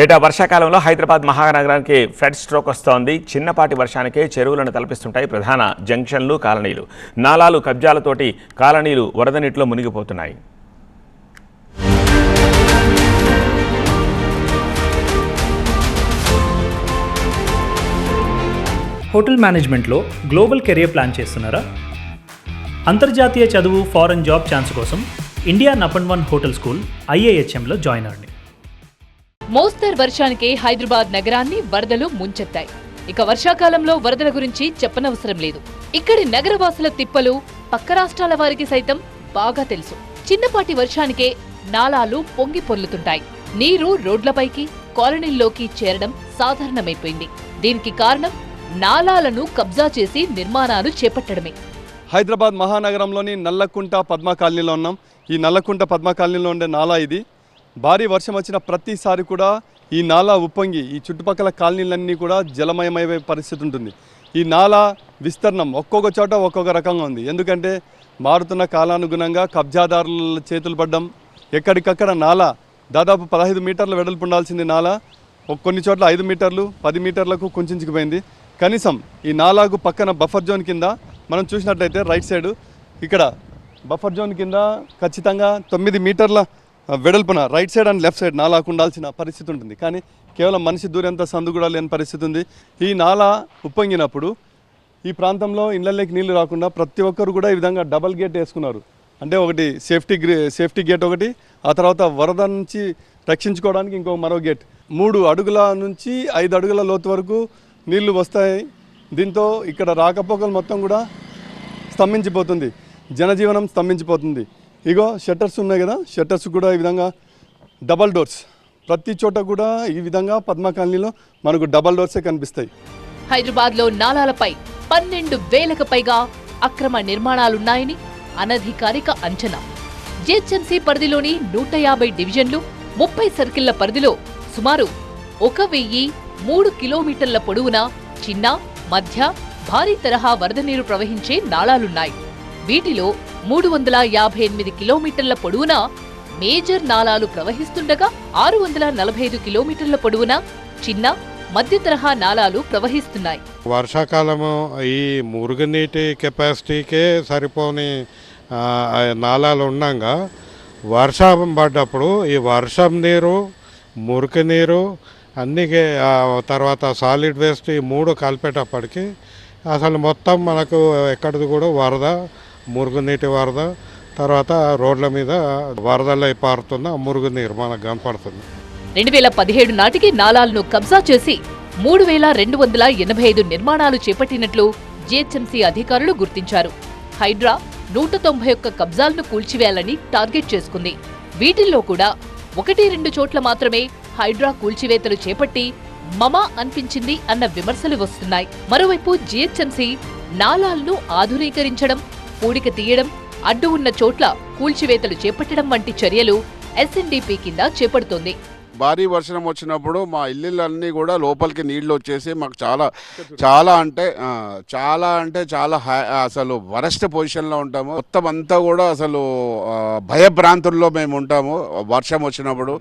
ఏటా వర్షాకాలంలో Hyderabad మహానగరానికి flood stroke వస్తోంది. చిన్నపాటి వర్షానికే చెరువులను తలపిస్తుంటాయి ప్రధాన జంక్షన్లు, కాలనీలు. నాలాలు కబ్జాలతోటి కాలనీలు వరద నీటిలో మునిగిపోతున్నాయి. హోటల్ మేనేజ్మెంట్లో గ్లోబల్ కెరియర్ ప్లాన్ చేస్తున్నారా? అంతర్జాతీయ చదువు, ఫారెన్ జాబ్ ఛాన్స్ కోసం ఇండియా నంబర్ 1 హోటల్ స్కూల్ IIHMలో జాయిన్ అవ్వండి. మోస్తరు వర్షానికి హైదరాబాద్ నగరాన్ని వరదలు ముంచెత్తాయి. ఇక వర్షాకాలంలో వరదల గురించి చెప్పనవసరం లేదు. ఇక్కడి నగరవాసుల తిప్పలు పక్క రాష్ట్రాల వారికి సైతం బాగా తెలుసు. చిన్నపాటి వర్షానికే నాలాలు పొంగి పొర్లుతుంటాయి. నీరు రోడ్లపైకి, కాలనీల్లోకి చేరడం సాధారణమైపోయింది. దీనికి కారణం నాలాలను కబ్జా చేసి నిర్మాణాలు చేపట్టడమే. హైదరాబాద్ మహానగరంలోని నల్లకుంట పద్మ కాలనీలో ఉన్నాం. ఈ నల్లకుంట పద్మ కాలనీలో ఉండే నాలా ఇది. భారీ వర్షం వచ్చిన ప్రతిసారి కూడా ఈ నాలా ఉప్పొంగి ఈ చుట్టుపక్కల కాలనీలన్నీ కూడా జలమయమయ్యే పరిస్థితి ఉంటుంది. ఈ నాలా విస్తరణం ఒక్కొక్క చోట ఒక్కొక్క రకంగా ఉంది. ఎందుకంటే మారుతున్న కాలానుగుణంగా కబ్జాదారుల చేతులు పడ్డం, ఎక్కడికక్కడ నాలా దాదాపు 15 మీటర్ల వెడల్పు ఉండాల్సింది నాలా కొన్ని చోట్ల 5 మీటర్లు 10 మీటర్లకు కుంచుకుపోయింది. కనీసం ఈ నాలాకు పక్కన బఫర్ జోన్ కింద మనం చూసినట్లయితే రైట్ సైడ్ ఇక్కడ బఫర్ జోన్ కింద ఖచ్చితంగా 9 మీటర్ల వెడల్పున right side and left side నాలాకు ఉండాల్సిన పరిస్థితి ఉంటుంది. కానీ కేవలం మనిషి దూరంత సందు కూడా లేని పరిస్థితి ఉంది. ఈ నాలా ఉప్పొంగినప్పుడు ఈ ప్రాంతంలో ఇళ్లలోకి నీళ్లు రాకుండా ప్రతి ఒక్కరు కూడా ఈ విధంగా డబల్ గేట్ వేసుకున్నారు. అంటే ఒకటి సేఫ్టీ గేట్ ఒకటి, ఆ తర్వాత వరద నుంచి రక్షించుకోవడానికి మరో గేట్. 3 అడుగుల నుంచి 5 అడుగుల లోతు వరకు నీళ్లు వస్తాయి. దీంతో ఇక్కడ రాకపోకలు మొత్తం కూడా స్తంభించిపోతుంది, జనజీవనం స్తంభించిపోతుంది. ఇగో షట్టర్స్ ఉన్నాయి కదా, షట్టర్స్ కూడా ఈ విధంగా డబల్ డోర్స్ ప్రతి చోట కూడా ఈ విధంగా పద్మ కాలనీలో మనకు డబల్ డోర్సే కనిపిస్తాయి. హైదరాబాద్లో నాలాలపై 12,000కు పైగా అక్రమ నిర్మాణాలున్నాయని అనధికారిక అంచనా. జిహెచ్ఎంసీ పరిధిలోని 150 డివిజన్లు, 30 సర్కిళ్ల పరిధిలో సుమారు 1,003 కిలోమీటర్ల పొడవున చిన్న, మధ్య, భారీ తరహా వరద నీరు ప్రవహించే నాలాలున్నాయి. వీటిలో 358 కిలోమీటర్ల పొడవున మేజర్ నాలాలు ప్రవహిస్తుండగా 645 కిలోమీటర్ల పొడవున చిన్న, మధ్య తరహా నాలాలు ప్రవహిస్తున్నాయి. వర్షాకాలము ఈ మురుగునీటి కెపాసిటీకే సరిపోని నాలాలు ఉండగా వర్షం పడ్డప్పుడు ఈ వర్షం నీరు, మురికి నీరు అన్నీ తర్వాత సాలిడ్ వేస్ట్ ఈ 3 కలిపేటప్పటికి అసలు మొత్తం మనకు ఎక్కడిది కూడా వరద, మురుగునీటి వరద, తర్వాత రోడ్ల మీద వరదలై పారుతున్న మురుగునీరు మనకు కనపడుతుంది. 2017 నాటికి నాలాలను కబ్జా చేసి 3,285 నిర్మాణాలు చేపట్టినట్లు జిహెచ్ఎంసీ అధికారులు గుర్తించారు. హైడ్రా 191 కబ్జాలను కూల్చివేయాలని టార్గెట్ చేసుకుంది. వీటిల్లో కూడా 1-2 చోట్ల మాత్రమే హైడ్రా కూల్చివేతలు చేపట్టి మమా అనిపించింది అన్న విమర్శలు వస్తున్నాయి. మరోవైపు జిహెచ్ఎంసీ నాలాలను ఆధునీకరించడం, పూడిక తీయడం, అడ్డు ఉన్న చోట్ల కూల్చివేతలు చేపట్టడం వంటి చర్యలు SNDP కింద చేపడుతోంది. భారీ వర్షం వచ్చినప్పుడు మా ఇల్లులన్నీ కూడా లోపలికి నీళ్లు వచ్చేసి మాకు చాలా అసలు వరస్ట్ పొజిషన్లో ఉంటాము. మొత్తం అంతా కూడా అసలు భయభ్రాంతుల్లో మేము ఉంటాము. వర్షం వచ్చినప్పుడు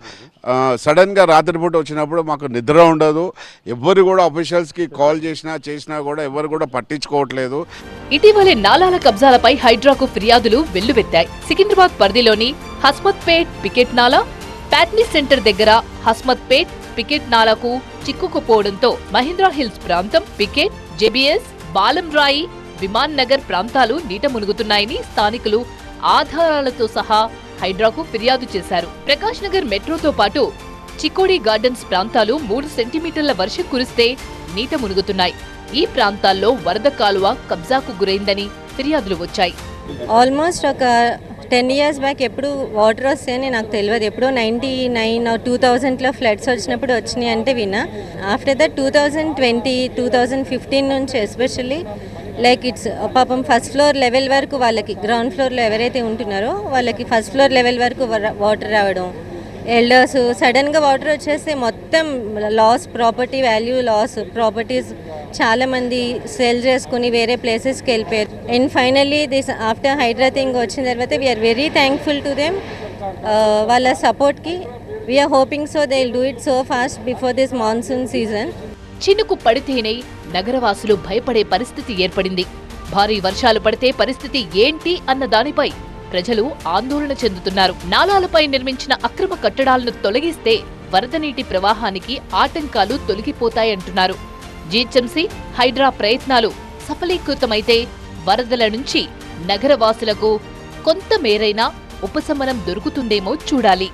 సడన్గా రాత్రిపూట వచ్చినప్పుడు మాకు నిద్ర ఉండదు. ఎవరు కూడా అఫీషియల్స్కి కాల్ చేసినా కూడా ఎవరు కూడా పట్టించుకోవట్లేదు. ఇటీవలే నాలాల కబ్జాలపై హైడ్రాకు ఫిర్యాదులు వెల్లువెత్తాయి. సికింద్రాబాద్ పరిధిలోని హస్మత్పేట్ పికెట్ నాలా, ప్యాట్నీ సెంటర్ దగ్గర హస్మత్పేట్ పికెట్ నాలకు చిక్కుకుపోవడంతో మహీంద్రా హిల్స్ ప్రాంతం, పికెట్, జేబీఎస్, బాలంరాయి, విమాన్ నగర్ ప్రాంతాలు నీట మునుగుతున్నాయని స్థానికులు ఆధారాలతో సహా హైడ్రాకు ఫిర్యాదు చేశారు. ప్రకాష్ నగర్ మెట్రోతో పాటు చికోడి గార్డెన్స్ ప్రాంతాలు 3 సెంటీమీటర్ల వర్షం కురిస్తే నీట మునుగుతున్నాయి. ఈ ప్రాంతాల్లో వరద కాలువ కబ్జాకు గురైందని ఫిర్యాదులు వచ్చాయి. ఆల్మోస్ట్ ఒక 10 years బ్యాక్ ఎప్పుడు వాటర్ వస్తాయని నాకు తెలియదు. ఎప్పుడో 99 2000లో ఫ్లడ్స్ వచ్చినప్పుడు వచ్చినాయి అంటే విన్నా. ఆఫ్టర్ దట్ 2020 2015 నుంచి ఎస్పెషల్లీ లైక్ ఇట్స్ పాపం ఫస్ట్ ఫ్లోర్ లెవెల్ వరకు వాళ్ళకి, గ్రౌండ్ ఫ్లోర్లో ఎవరైతే ఉంటున్నారో వాళ్ళకి ఫస్ట్ ఫ్లోర్ లెవెల్ వరకు వాటర్ రావడం, ఎల్డర్స్ సడన్గా వాటర్ వచ్చేస్తే మొత్తం loss, property value loss, properties చాలామంది సేల్ చేసుకుని వేరే ప్లేసెస్కి వెళ్ళిపోయారు. And finally this after HYDRAA thing వచ్చిన తర్వాత we are very thankful to them. వాళ్ళ సపోర్ట్కి We are hoping so they'll do it so fast before this monsoon season. చినుకు పడితేనే నగరవాసులు భయపడే పరిస్థితి ఏర్పడింది. భారీ వర్షాలు పడితే పరిస్థితి ఏంటి అన్న దానిపై ప్రజలు ఆందోళన చెందుతున్నారు. నాలాలపై నిర్మించిన అక్రమ కట్టడాలను తొలగిస్తే వరద నీటి ప్రవాహానికి ఆటంకాలు తొలగిపోతాయంటున్నారు. జీహెచ్ఎంసీ హైడ్రా ప్రయత్నాలు సఫలీకృతమైతే వరదల నుంచి నగరవాసులకు కొంత మేరైనా ఉపశమనం దొరుకుతుందేమో చూడాలి.